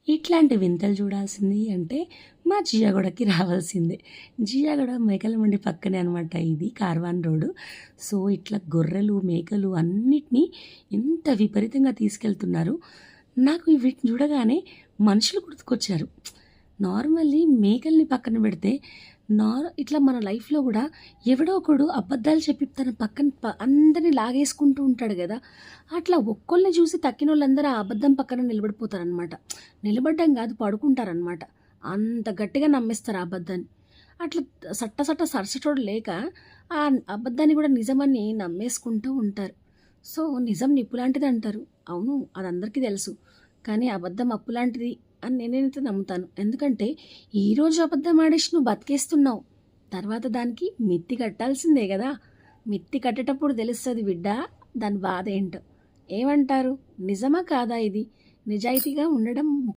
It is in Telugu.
ఇట్లాంటి వింతలు చూడాల్సింది అంటే మా జియాగూడకి రావాల్సిందే. జియాగూడ మేకల మండి పక్కనే అనమాట ఇది కార్వాన్ రోడ్డు. సో, ఇట్లా గొర్రెలు, మేకలు అన్నిటినీ ఎంత విపరీతంగా తీసుకెళ్తున్నారు. నాకు వీటిని చూడగానే మనుషులు గుర్తుకొచ్చారు. నార్మల్లీ మేకల్ని పక్కన పెడితే ఇట్లా మన లైఫ్‌లో గూడా ఎవడో ఒకడు అబద్ధాలు చెప్పి తన పక్కన అందరిని లాగేసుకుంటూ ఉంటాడు గదా! అట్లా ఒక్కోళ్ళని చూసి తక్కినోళ్ళందరూ ఆ అబద్ధం పక్కన నిలబడిపోతారనమాట. నిలబడ్డం గాదు పడుకుంటారనమాట. అంత గట్టిగా నమ్మేస్తారు ఆ అబద్ధాన్ని. అట్లా సట్ట సరిసేటోడు లేక ఆ అబద్ధాన్ని గూడా నిజమని నమ్మేసుకుంటూ ఉంటారు. సో, నిజం నిప్పులాంటిదంటారు. అవును. అదందరికీ తెలుసు. కానీ అబద్ధం అప్పులాంటిది అని నేనైతే నమ్ముతాను. ఎందుకంటే ఈరోజు అబద్ధం ఆడేసి నువ్వు బతికేస్తున్నావు. తర్వాత దానికి మిత్తి కట్టాల్సిందే గదా! మిత్తి కట్టేటప్పుడు తెలుస్తది బిడ్డా దాని బాధేంటో. ఏమంటారు? నిజమా కాదా ఇది? నిజాయితీగా ఉండడం